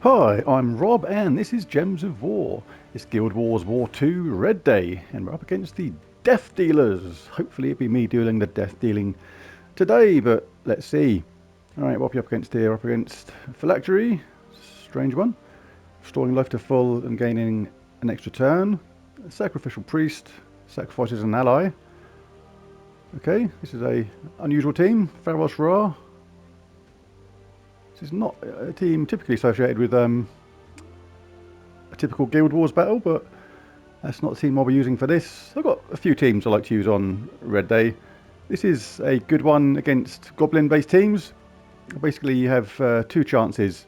Hi, I'm Rob and this is Gems of War. It's Guild Wars War 2 Red Day and we're up against the Death Dealers. Hopefully it'll be me doing the death dealing today, but let's see. Alright, what are we up against here? Up against Phylactery, strange one. Restoring life to full and gaining an extra turn. Sacrificial Priest, sacrifices an ally. Okay, this is a unusual team. Tauros Ra. This is not a team typically associated with a typical Guild Wars battle, but that's not the team I'll be using for this. I've got a few teams I like to use on Red Day. This is a good one against Goblin-based teams. Basically, you have two chances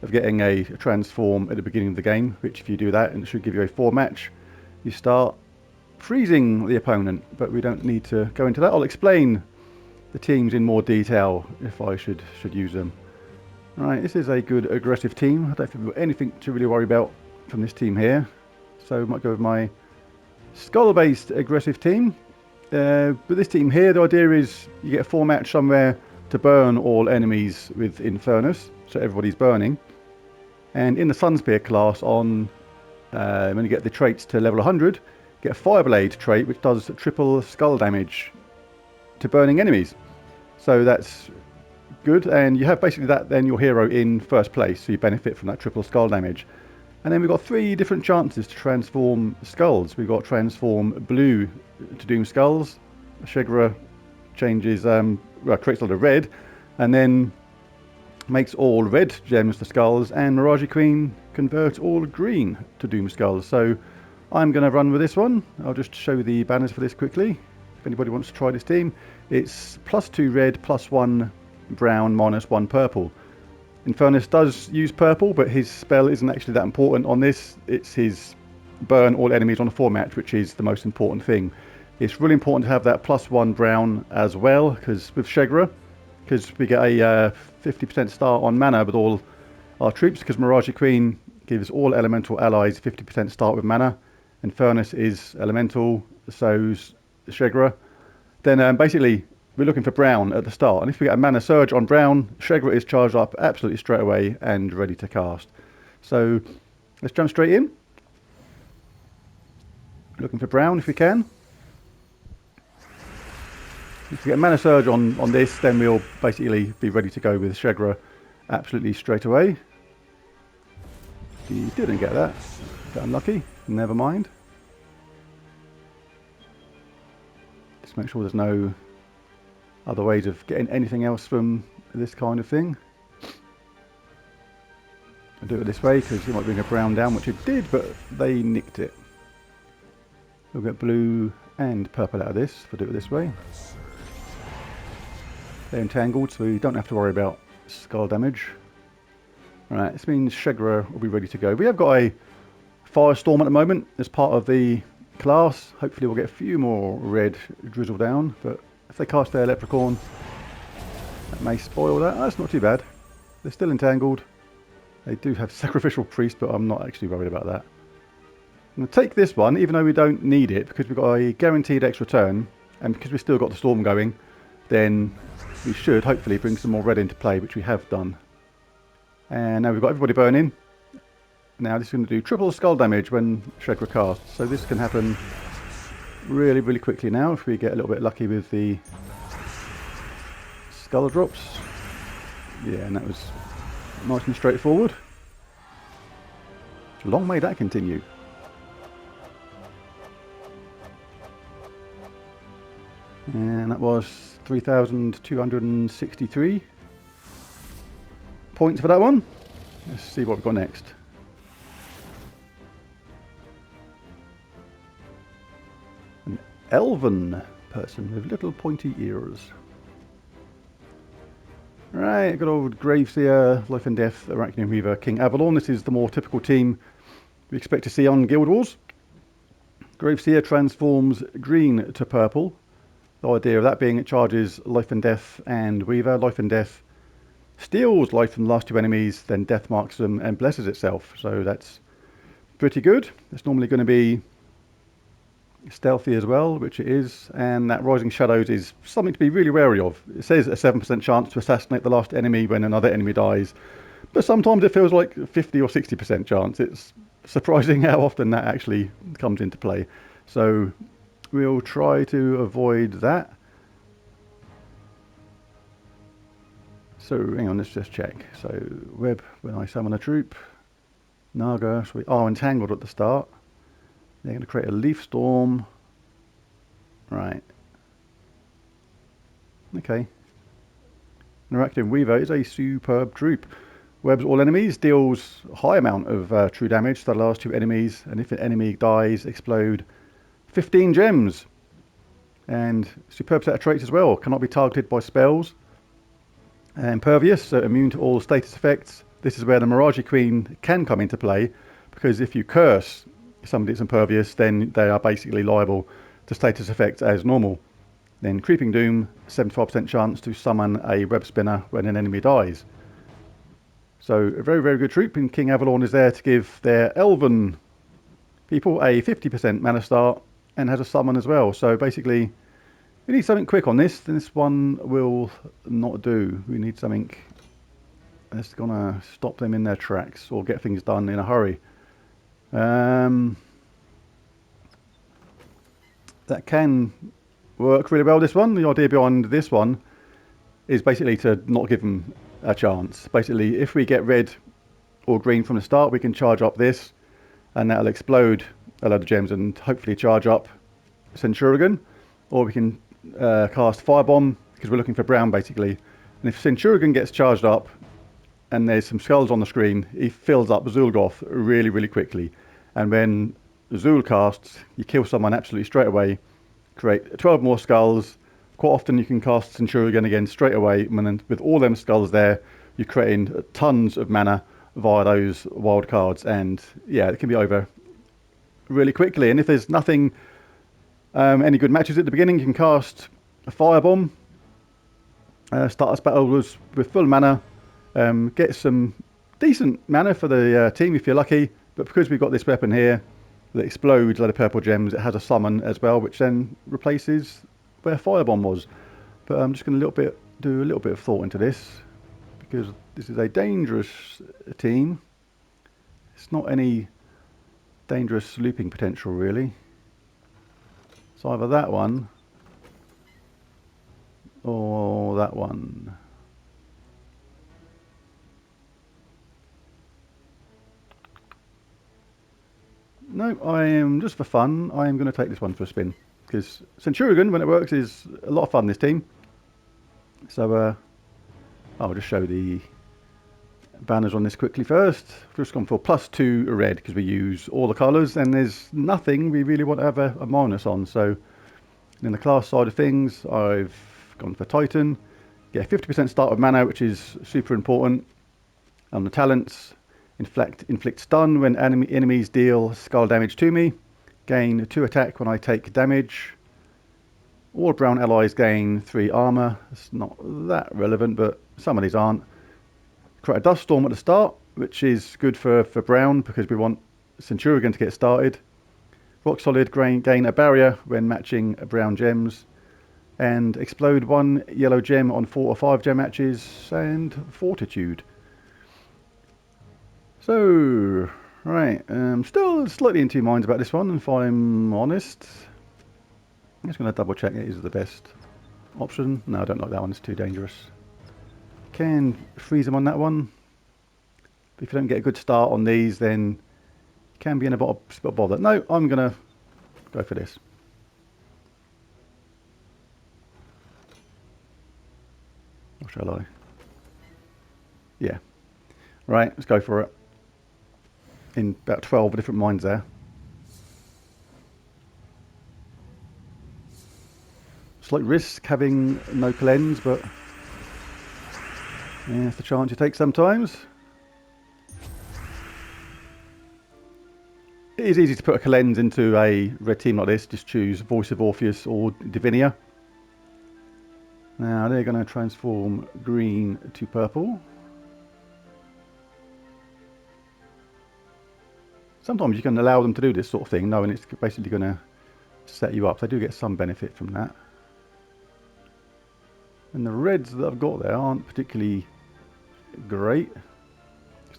of getting a transform at the beginning of the game, which if you do that, and it should give you a 4-match, you start freezing the opponent, but we don't need to go into that. I'll explain the teams in more detail if I should use them. Alright, this is a good aggressive team. I don't think we've got anything to really worry about from this team here. So I might go with my skull-based aggressive team. But this team here, the idea is you get a 4-match somewhere to burn all enemies with Infernus, so everybody's burning. And in the Sunspear class, when you get the traits to level 100, you get a Fireblade trait which does triple skull damage to burning enemies. So that's good, and you have basically that then your hero in first place, so you benefit from that triple skull damage. And then we've got 3 different chances to transform skulls. We've got transform blue to doom skulls. Shegra changes, creates a lot of red, and then makes all red gems to skulls, and Mirage Queen converts all green to doom skulls. So I'm going to run with this one. I'll just show the banners for this quickly. If anybody wants to try this team, it's +2 red, +1 brown, -1 purple. Infernus does use purple, but his spell isn't actually that important on this. It's his burn all enemies on a 4-match, which is the most important thing. It's really important to have that +1 brown as well, because with Shegra, because we get a 50% start on mana with all our troops, because Mirage Queen gives all elemental allies 50% start with mana. Infernus is elemental, so's Shegra. Then basically we're looking for brown at the start, and if we get a mana surge on brown, Shegra is charged up absolutely straight away and ready to cast. So let's jump straight in. Looking for brown if we can. If we get a mana surge on this, then we'll basically be ready to go with Shegra absolutely straight away. He didn't get that. Got unlucky. Never mind. Just make sure there's no other ways of getting anything else from this kind of thing. I'll do it this way because you might bring a brown down, which it did, but they nicked it. We'll get blue and purple out of this if I do it this way. They're entangled, so we don't have to worry about skull damage. Alright, this means Shegra will be ready to go. We have got a Firestorm at the moment as part of the class. Hopefully we'll get a few more red drizzle down, but if they cast their Leprechaun, that may spoil that. Oh, that's not too bad. They're still entangled. They do have Sacrificial Priest, but I'm not actually worried about that. I'm going to take this one, even though we don't need it, because we've got a guaranteed extra turn, and because we've still got the storm going, then we should hopefully bring some more red into play, which we have done. And now we've got everybody burning. Now this is going to do triple skull damage when Shegra casts, so this can happen really, really quickly now if we get a little bit lucky with the skull drops. Yeah, and that was nice and straightforward. Long may that continue. And that was 3,263 points for that one. Let's see what we've got next. An elven person with little pointy ears. Right, good old Graveseer, Life and Death, Arachnian Reaver, King Avalon. This is the more typical team we expect to see on Guild Wars. Graveseer transforms green to purple. The idea of that being it charges Life and Death and Weaver. Life and Death steals life from the last 2 enemies, then death marks them and blesses itself. So that's pretty good. It's normally going to be stealthy as well, which it is, and that Rising Shadows is something to be really wary of. It says a 7% chance to assassinate the last enemy when another enemy dies, But sometimes it feels like 50 or 60% chance. It's surprising how often that actually comes into play. So we'll try to avoid that. So hang on, let's just check. So web, when I summon a troop, Naga, so we are entangled at the start. They're going to create a leaf storm. Right. Okay. Interactive Weaver is a superb troop. Webs all enemies, deals a high amount of true damage to the last two enemies, and if an enemy dies, explode 15 gems. And superb set of traits as well. Cannot be targeted by spells. Impervious, so immune to all status effects. This is where the Mirage Queen can come into play, because if you curse somebody that's impervious, then they are basically liable to status effects as normal. Then Creeping Doom, 75% chance to summon a web spinner when an enemy dies. So a very, very good troop, and King Avalon is there to give their Elven people a 50% mana start and has a summon as well. So basically, we need something quick on this, then this one will not do. We need something that's going to stop them in their tracks or get things done in a hurry. That can work really well, this one. The idea behind this one is basically to not give them a chance. Basically, if we get red or green from the start, we can charge up this, and that'll explode a load of gems and hopefully charge up Centurion. Or we can cast Firebomb, because we're looking for brown basically. And if Centurion gets charged up and there's some skulls on the screen, he fills up Zul'Goth really, really quickly. And when Zul casts, you kill someone absolutely straight away, create 12 more skulls. Quite often you can cast Centurion again straight away, and then with all them skulls there, you're creating tons of mana via those wild cards, and yeah, it can be over really quickly. And if there's nothing, any good matches at the beginning, you can cast a Firebomb, start a battle with full mana, get some decent mana for the team if you're lucky, but because we've got this weapon here that explodes a lot of purple gems, it has a summon as well, which then replaces where Firebomb was. But I'm just going to do a little bit of thought into this, because this is a dangerous team. It's not any dangerous looping potential really. It's either that one or that one. No, I am, just for fun, I am going to take this one for a spin. Because Centurion, when it works, is a lot of fun, this team. So, I'll just show the banners on this quickly first. I've just gone for +2 red, because we use all the colours, and there's nothing we really want to have a minus on. So, in the class side of things, I've gone for Titan. Get 50% start of mana, which is super important. On the talents, inflict stun when enemies deal skull damage to me. Gain 2 attack when I take damage. All brown allies gain 3 armor. It's not that relevant, but some of these aren't. Create a dust storm at the start, which is good for brown, because we want Centurion to get started. Rock solid gain a barrier when matching brown gems. And explode 1 yellow gem on 4 or 5 gem matches, and fortitude. So, right, still slightly in two minds about this one, if I'm honest. I'm just going to double check it is the best option. No, I don't like that one, it's too dangerous. Can freeze them on that one. But if you don't get a good start on these, then you can be in a bit of bother. No, I'm going to go for this. Or shall I? Yeah. Right, let's go for it. In about 12 different minds there. Slight risk having no cleanse, but yeah, it's the chance you take sometimes. It is easy to put a cleanse into a red team like this. Just choose Voice of Orpheus or Divinia. Now they're going to transform green to purple. Sometimes you can allow them to do this sort of thing, knowing it's basically going to set you up. So I do get some benefit from that. And the reds that I've got there aren't particularly great.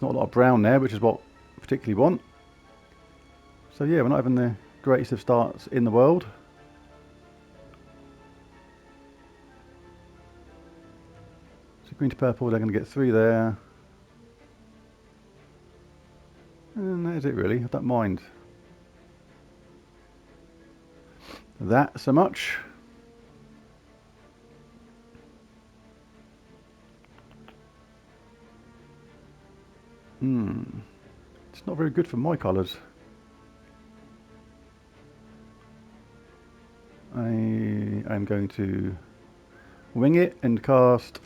There's not a lot of brown there, which is what I particularly want. So yeah, we're not having the greatest of starts in the world. So green to purple, they're going to get 3 there. And that is it really, I don't mind that so much. It's not very good for my colours. I am going to wing it and cast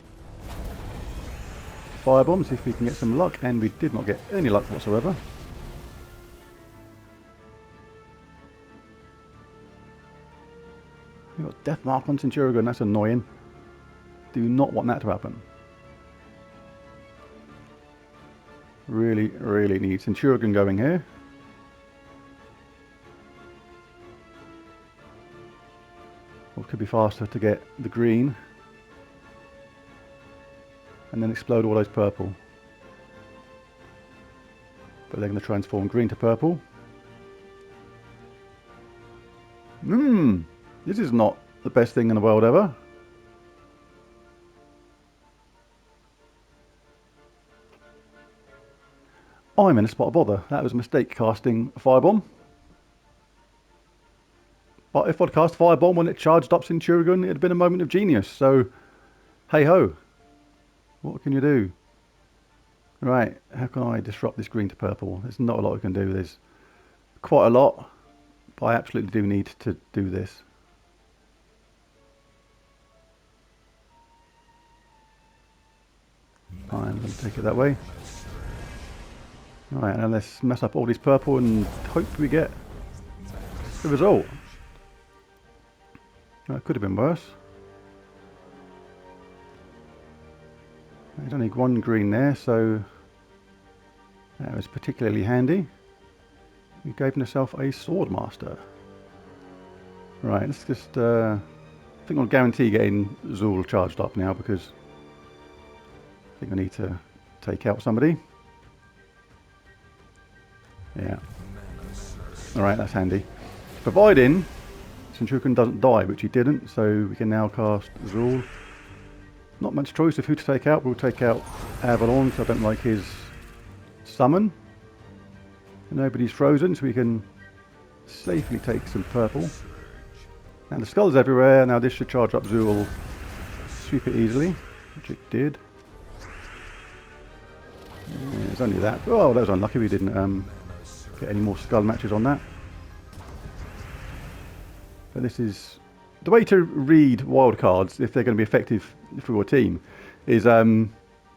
Firebomb, see if we can get some luck, and we did not get any luck whatsoever. We've got Death Mark on Centurion, that's annoying. Do not want that to happen. Really, really need Centurion going here. Or it could be faster to get the green. And then explode all those purple. But they're going to transform green to purple. This is not the best thing in the world ever. I'm in a spot of bother. That was a mistake casting a Firebomb. But if I'd cast Firebomb when it charged up Centurion, it'd have been a moment of genius. So, hey ho. What can you do? Right, how can I disrupt this green to purple? There's not a lot I can do. There's quite a lot, but I absolutely do need to do this. I'm going to take it that way. Right, now let's mess up all this purple and hope we get the result. That could have been worse. There's only 1 green there, so that was particularly handy. We gave ourselves a Swordmaster. Right, let's just... I think I'll guarantee getting Zool charged up now, because I think I need to take out somebody. Yeah. Alright, that's handy. Providing Centurion doesn't die, which he didn't, so we can now cast Zool. Not much choice of who to take out. We'll take out Avalon, because I don't like his summon. And nobody's frozen, so we can safely take some purple. And the skull's everywhere. Now this should charge up Zool, sweep it easily, which it did. Yeah, it's only that. Oh, that was unlucky. We didn't get any more skull matches on that. But this is the way to read wildcards, if they're going to be effective for your team, is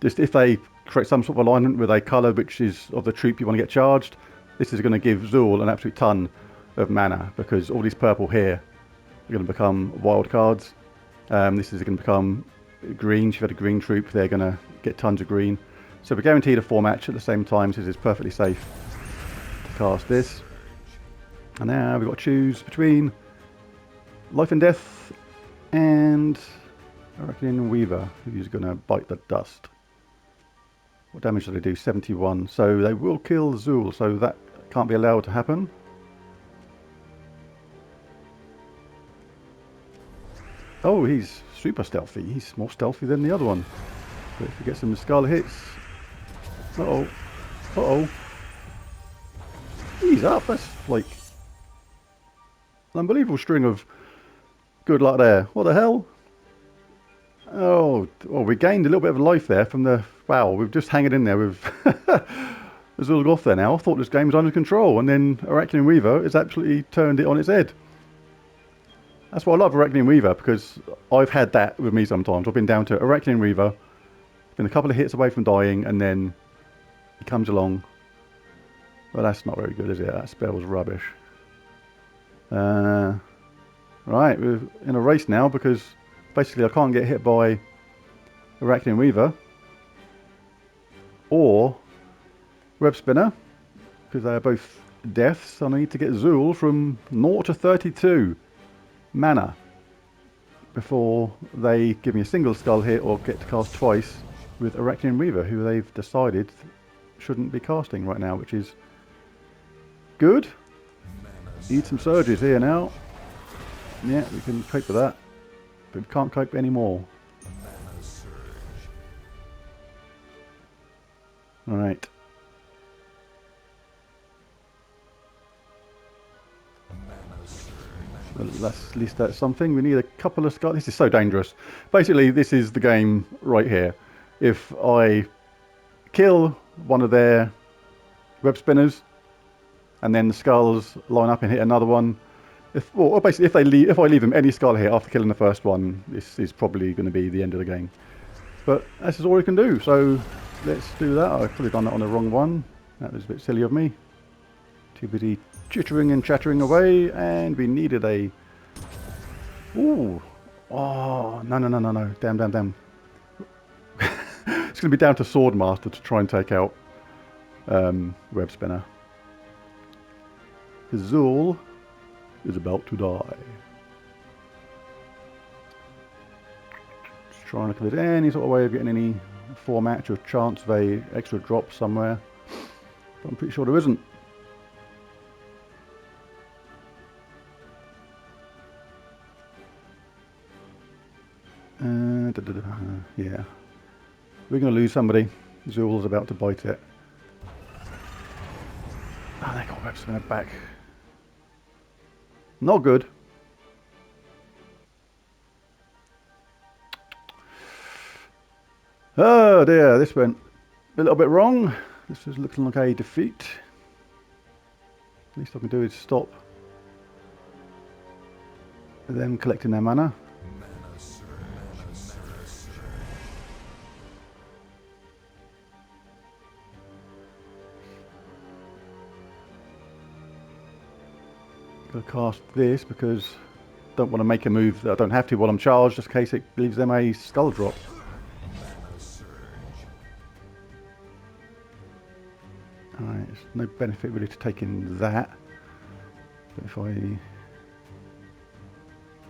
just if they create some sort of alignment with a colour which is of the troop you want to get charged, this is going to give Zool an absolute ton of mana, because all these purple here are going to become wildcards. This is going to become green. If you've had a green troop, they're going to get tons of green. So we're guaranteed a 4 match at the same time, so it's perfectly safe to cast this. And now we've got to choose between Life and Death and Arachnian Weaver, who's going to bite the dust. What damage do they do? 71. So they will kill Zool, so that can't be allowed to happen. Oh, he's super stealthy. He's more stealthy than the other one. But if we get some skull hits... Uh-oh. Uh-oh. He's up. That's like an unbelievable string of good luck there. What the hell? Oh, well, we gained a little bit of life there from the... Wow, we've just hanging in there with Azul off there now. I thought this game was under control, and then Arachnian Weaver has absolutely turned it on its head. That's why I love Arachnian Weaver, because I've had that with me sometimes. I've been down to Arachnian Weaver, been a couple of hits away from dying, and then he comes along. Well, that's not very good, is it? That spell's rubbish. Right, we're in a race now, because basically I can't get hit by Arachnian Weaver or Web Spinner, because they are both deaths. I need to get Zool from 0 to 32 mana before they give me a single skull hit or get to cast twice with Arachnian Weaver, who they've decided shouldn't be casting right now, which is good. Need some surges here now. Yeah, we can cope with that, but we can't cope anymore. Alright. Well, at least that's something. We need a couple of skulls. This is so dangerous. Basically, this is the game right here. If I kill one of their web spinners, and then the skulls line up and hit another one, or basically if I leave them any skull here after killing the first one, this is probably going to be the end of the game. But this is all we can do, so let's do that. I've probably done that on the wrong one. That was a bit silly of me. Too busy chittering and chattering away, and we needed a... Ooh. Oh, no. Damn. It's going to be down to Swordmaster to try and take out Web Spinner. Zool is about to die. Just trying to look if there's any sort of way of getting any format or chance of a extra drop somewhere. But I'm pretty sure there isn't. Yeah. We're going to lose somebody. Zool's about to bite it. Oh, they got Web Spinner back. Not good. Oh dear, this went a little bit wrong. This is looking like a defeat. Least I can do is stop them collecting their mana. Gonna cast this because I don't want to make a move that I don't have to while I'm charged, just in case it leaves them a skull drop. Alright, there's no benefit really to taking that. But if I...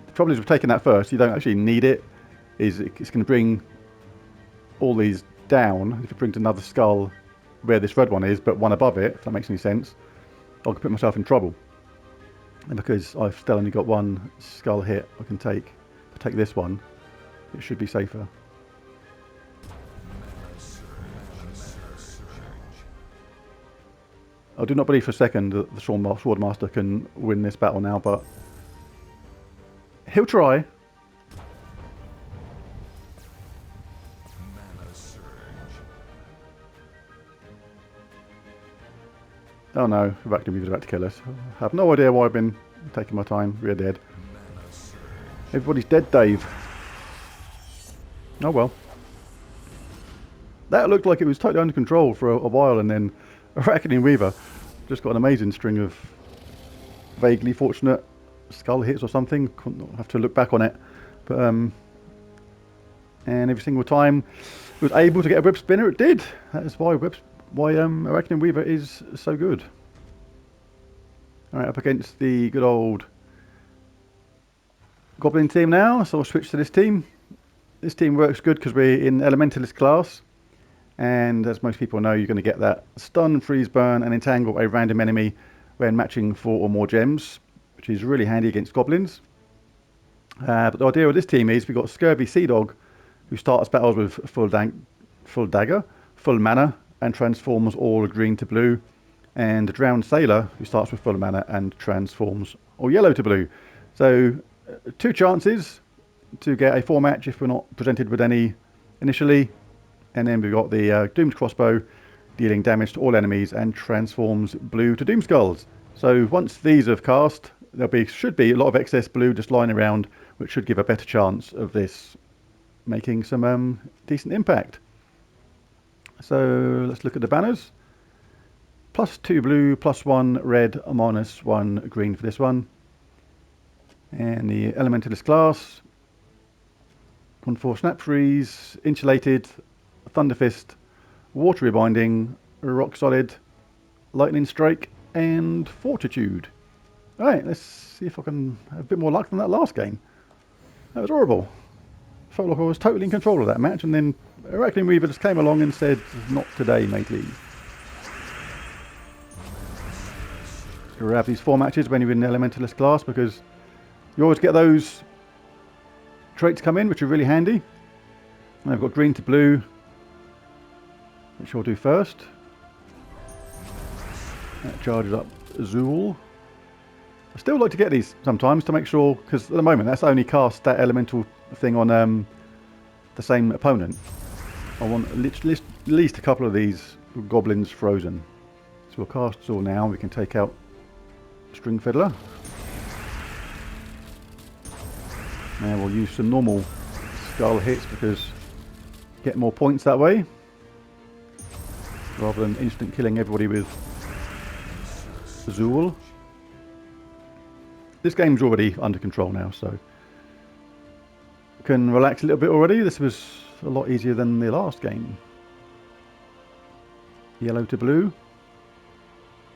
The trouble is with taking that first, you don't actually need it. It's going to bring all these down. If it brings another skull where this red one is, but one above it, if that makes any sense, I could put myself in trouble. And because I've still only got one skull hit I can take, if I take this one, it should be safer. I do not believe for a second that the Swordmaster can win this battle now, but he'll try. Oh no, Arachne was about to kill us. I have no idea why I've been taking my time. We're dead. Everybody's dead, Dave. Oh well. That looked like it was totally under control for a while, and then Arachne Weaver just got an amazing string of vaguely fortunate skull hits or something. Couldn't have to look back on it. But and every single time it was able to get a web spinner, it did. That is why Arachne Weaver is so good. Alright, up against the good old Goblin team now, so I'll switch to this team. This team works good because we're in Elementalist class, and as most people know, you're going to get that stun, freeze, burn and entangle a random enemy when matching 4 or more gems, which is really handy against Goblins. But the idea of this team is we've got Scurvy Sea Dog, who starts battles with full dagger, full mana, and transforms all green to blue, and the Drowned Sailor, who starts with full mana and transforms all yellow to blue. So 2 chances to get a 4 match if we're not presented with any initially, and then we've got the Doomed Crossbow, dealing damage to all enemies and transforms blue to Doom Skulls. So once these have cast, there should be a lot of excess blue just lying around, which should give a better chance of this making some decent impact. So let's look at the banners. +2 blue, +1 red, -1 green for this one. And the Elementalist class, 1/4 Snap Freeze, Insulated, Thunder Fist, Watery Binding, Rock Solid, Lightning Strike, and Fortitude. Alright, let's see if I can have a bit more luck than that last game. That was horrible. Felt like I was totally in control of that match, and then Arachne Weaver just came along and said, "Not today, matey." grab these 4 matches when you're in the Elementalist class, because you always get those traits come in, which are really handy. And I've got green to blue, which I'll do first. That charges up Zool. I still like to get these sometimes to make sure, because at the moment that's only cast that elemental thing on the same opponent. I want at least a couple of these goblins frozen. So we'll cast Zool now. We can take out String Fiddler. Now we'll use some normal skull hits because get more points that way, rather than instant killing everybody with Zool. This game's already under control now, so can relax a little bit already. This was a lot easier than the last game. Yellow to blue.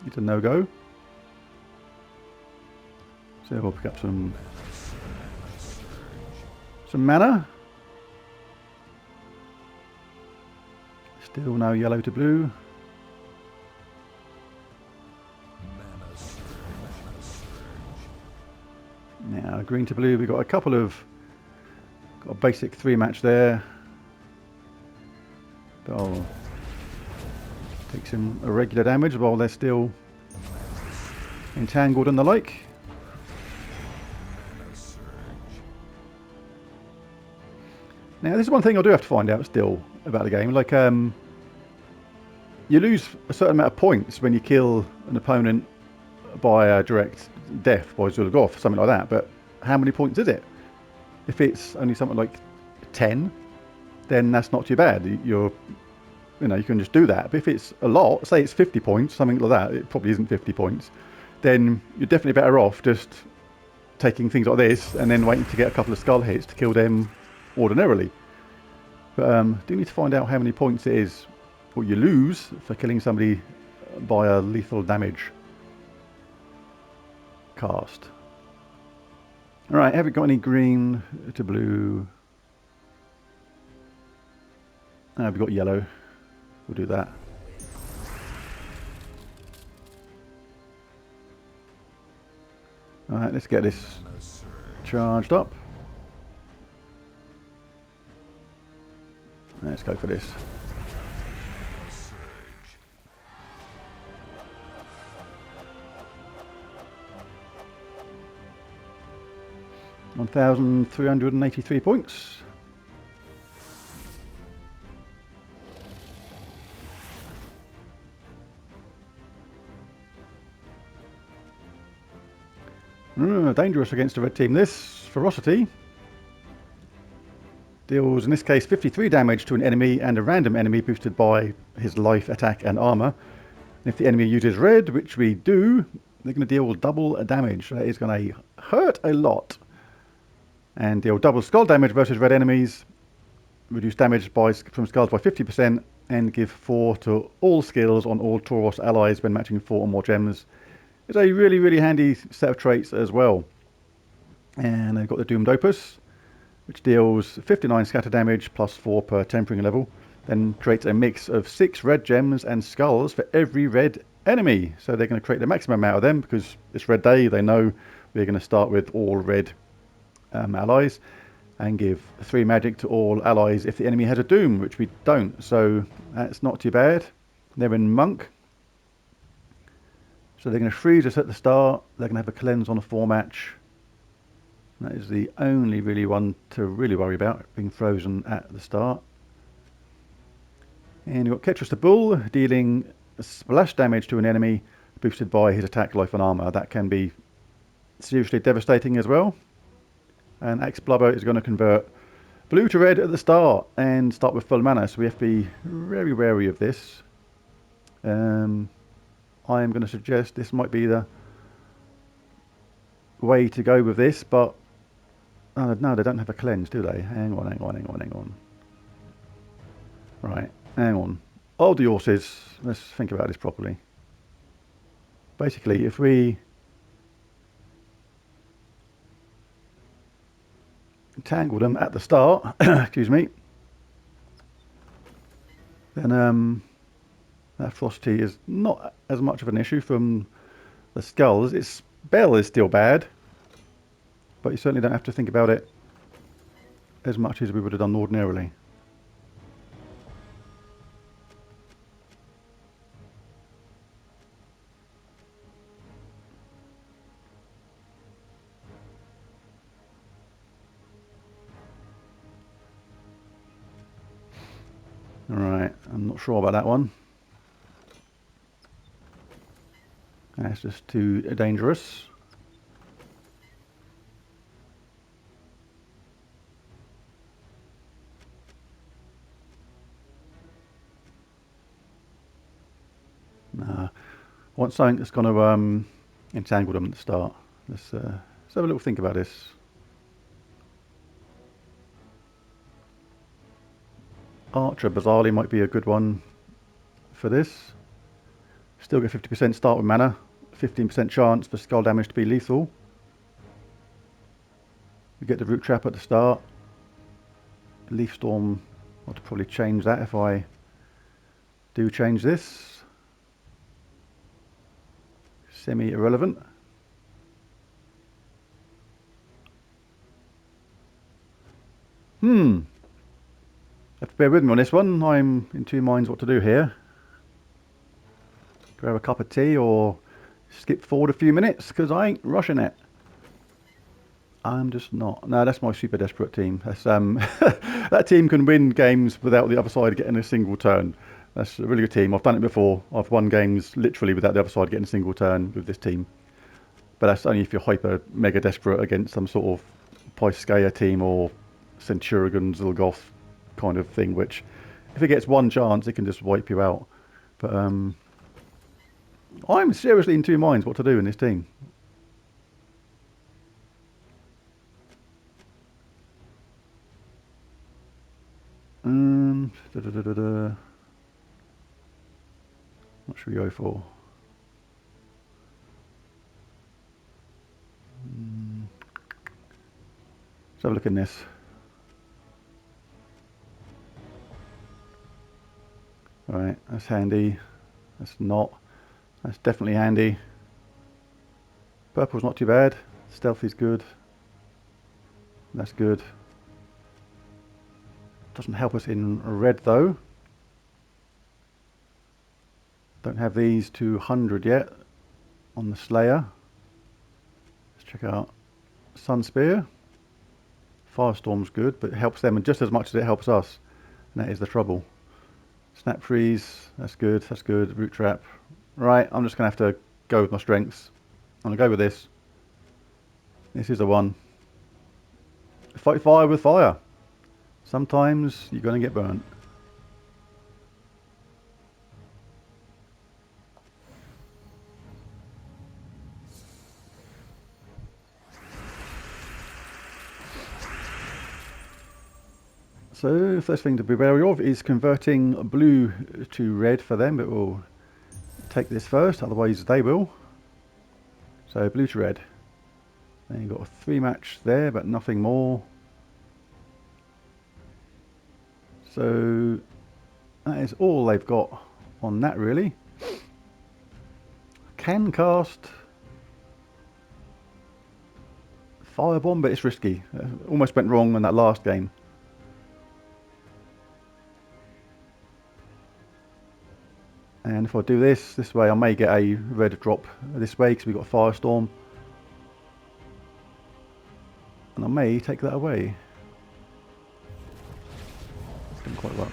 It's a no-go. So we'll pick up some mana. Still no yellow to blue. Now green to blue, we've got a couple of, got a basic 3 match there. But I'll take some irregular damage while they're still entangled and the like. Now this is one thing I do have to find out still about the game. Like you lose a certain amount of points when you kill an opponent by a direct death, by Zul'Goth, something like that. But how many points is it? If it's only something like 10, then that's not too bad. You can just do that. But if it's a lot, say it's 50 points, something like that, it probably isn't 50 points, then you're definitely better off just taking things like this and then waiting to get a couple of skull hits to kill them ordinarily. But do need to find out how many points it is what you lose for killing somebody by a lethal damage cast. Alright, have we got any green to blue? We've got yellow. We'll do that. Alright, let's get this charged up. Let's go for this. £1,383 points. Dangerous against the red team. This ferocity deals, in this case, 53 damage to an enemy and a random enemy boosted by his life, attack and armor. And if the enemy uses red, which we do, they're going to deal double damage. That is going to hurt a lot. And deal double skull damage versus red enemies. Reduce damage from skulls by 50% and give 4 to all skills on all Tauros allies when matching 4 or more gems. It's a really, really handy set of traits as well. And they've got the Doomed Opus, which deals 59 scatter damage plus 4 per tempering level. Then creates a mix of 6 red gems and skulls for every red enemy. So they're going to create the maximum amount of them because it's red day. They know we're going to start with all red allies and give 3 magic to all allies if the enemy has a doom, which we don't. So that's not too bad. They're in Monk. So they're going to freeze us at the start. They're going to have a cleanse on a 4 match. That is the only really one to really worry about, being frozen at the start. And you've got Ketras the Bull, dealing splash damage to an enemy, boosted by his attack, life and armor. That can be seriously devastating as well. And Axe Blubber is going to convert blue to red at the start and start with full mana, so we have to be very wary of this. I am going to suggest this might be the way to go with this, but no, they don't have a cleanse, do they? Hang on. Right, hang on. Hold the horses. Let's think about this properly. Basically, if we tangle them at the start, excuse me, then that ferocity is not as much of an issue from the skulls. Its spell is still bad, but you certainly don't have to think about it as much as we would have done ordinarily. Alright, I'm not sure about that one. That's just too dangerous. Nah, I want something that's going to entangle them at the start. Let's have a little think about this. Archer bizarrely might be a good one for this. Still get 50% start with mana, 15% chance for skull damage to be lethal. We get the root trap at the start. Leaf storm, I'll probably change that if I do change this. Semi-irrelevant. Have to bear with me on this one. I'm in two minds what to do here. Grab a cup of tea or skip forward a few minutes because I ain't rushing it. I'm just not. No, that's my super desperate team. That's that team can win games without the other side getting a single turn. That's a really good team. I've done it before. I've won games literally without the other side getting a single turn with this team. But that's only if you're hyper mega desperate against some sort of Pyskaya team or Centurion Zilgoth kind of thing, which if it gets one chance it can just wipe you out. But I'm seriously in two minds what to do in this team. What should we go for? Let's have a look in this. Alright, that's handy. That's not. That's definitely handy. Purple's not too bad. Stealthy's good. That's good. Doesn't help us in red though. Don't have these 200 yet on the Slayer. Let's check out Sun Spear. Firestorm's good, but it helps them just as much as it helps us. And that is the trouble. Snap Freeze, that's good, that's good. Root Trap. Right, I'm just going to have to go with my strengths. I'm going to go with this. This is the one. Fight fire with fire. Sometimes you're going to get burnt. So the first thing to be wary of is converting blue to red for them. It will take this first, otherwise they will. So blue to red. Then you've got a 3-match there, but nothing more. So that is all they've got on that really. Can cast Firebomb, but it's risky. Almost went wrong in that last game. And if I do this way, I may get a red drop this way because we've got a Firestorm. And I may take that away. Didn't quite work.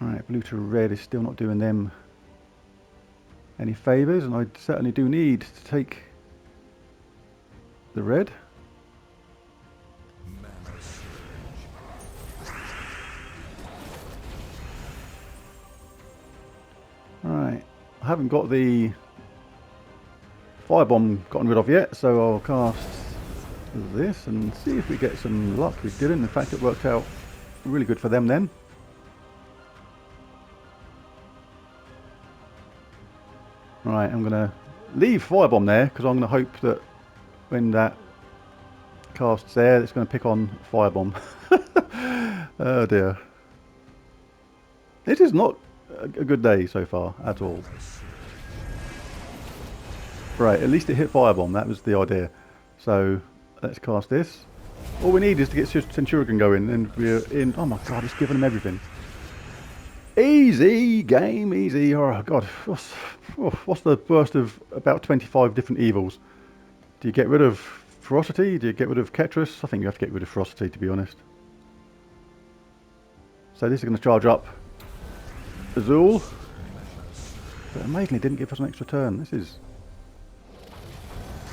Alright, blue to red is still not doing them any favours, and I certainly do need to take the red. Right, I haven't got the Firebomb gotten rid of yet, so I'll cast this and see if we get some luck. We didn't. In fact, it worked out really good for them then. Right, I'm going to leave Firebomb there because I'm going to hope that when that casts there, it's going to pick on Firebomb. Oh dear. It is not a good day so far at all. Right, at least it hit Firebomb, that was the idea. So, let's cast this. All we need is to get Centurion going, and we're in. Oh my god, it's giving them everything. Easy game, easy. Oh god, what's the worst of about 25 different evils? Do you get rid of Ferocity? Do you get rid of Ketras? I think you have to get rid of Ferocity, to be honest. So this is going to charge up Azul. But amazingly, it didn't give us an extra turn. This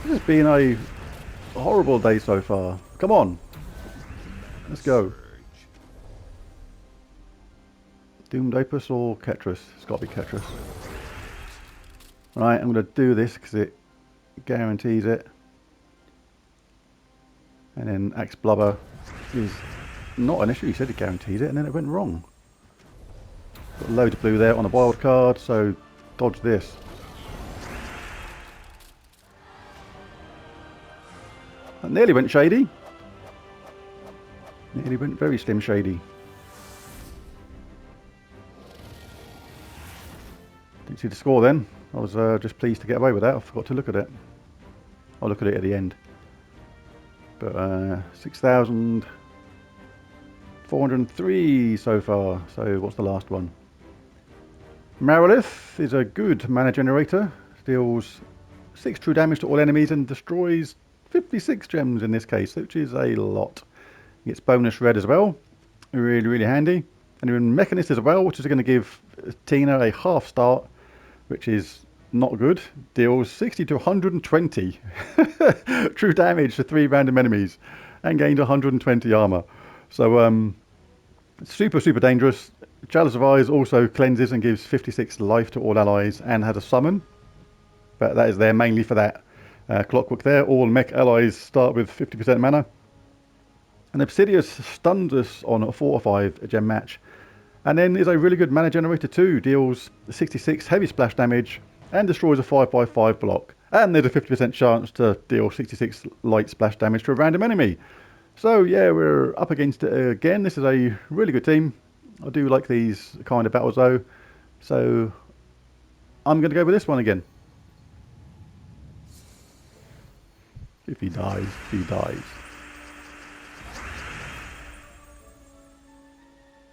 has been a horrible day so far. Come on. Let's go. Doomed Opus or Ketras? It's got to be Ketras. Right, I'm going to do this because it guarantees it. And then Axe Blubber is not an issue. He said it guarantees it and then it went wrong. Got loads of blue there on a wild card, so dodge this. That nearly went shady. Nearly went very slim shady. Didn't see the score then. I was just pleased to get away with that. I forgot to look at it. I'll look at it at the end. But 6,403 so far. So what's the last one? Marilith is a good mana generator. Deals 6 true damage to all enemies and destroys 56 gems in this case, which is a lot. Gets bonus red as well. Really, really handy. And even Mechanist as well, which is going to give Tina a half start, which is not good. Deals 60 to 120 true damage to 3 random enemies and gains 120 armor. So super, super dangerous. Chalice of Eyes also cleanses and gives 56 life to all allies and has a summon. But that is there mainly for that. Clockwork there. All mech allies start with 50% mana. And Obsidius stuns us on a 4 or 5 gem match. And then is a really good mana generator too. Deals 66 heavy splash damage and destroys a 5/5 block. And there's a 50% chance to deal 66 light splash damage to a random enemy. So yeah, we're up against it again. This is a really good team. I do like these kind of battles though. So I'm going to go with this one again. If he dies, he dies.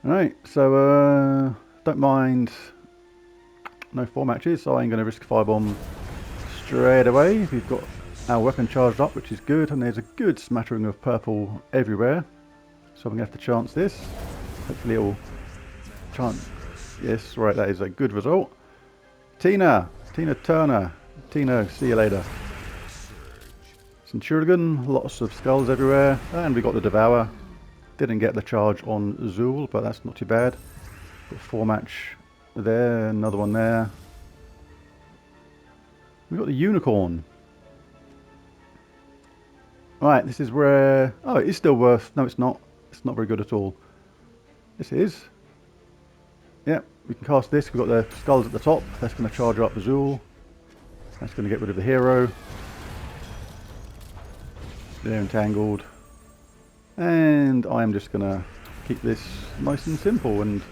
Alright, so don't mind no 4 matches, so I'm going to risk Firebomb straight away. We've got our weapon charged up, which is good, and there's a good smattering of purple everywhere. So I'm going to have to chance this. Hopefully it'll chance. Yes, right, that is a good result. Tina Turner. Tina, see you later. Centurion, lots of skulls everywhere, and we got the Devour. Didn't get the charge on Zul, but that's not too bad. Got 4 match there, another one there. We got the Unicorn. Right, this is where... Oh, it is still worth... No, it's not. It's not very good at all. This is. Yeah, we can cast this. We've got the skulls at the top. That's going to charge up Zul. That's going to get rid of the hero. They're entangled. And I'm just going to keep this nice and simple. And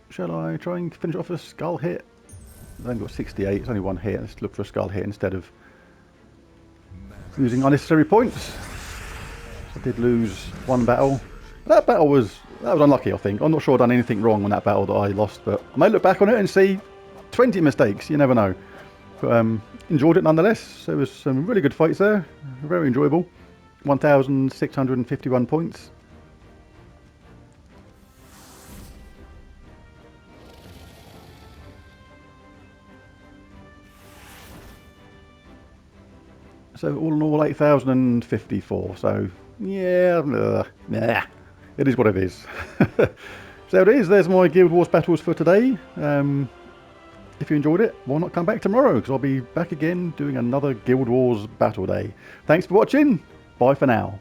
shall I try and finish off a skull hit? I've only got 68. It's only one hit. Let's look for a skull hit instead of losing unnecessary points. I did lose one battle. That battle was unlucky, I think. I'm not sure I've done anything wrong on that battle that I lost, but I may look back on it and see 20 mistakes. You never know. But enjoyed it nonetheless. There was some really good fights there. Very enjoyable. 1,651 points. So all in all, 8,054. So yeah, nah, it is what it is. So it is. There's my Guild Wars battles for today. If you enjoyed it, why not come back tomorrow? Because I'll be back again doing another Guild Wars battle day. Thanks for watching. Bye for now.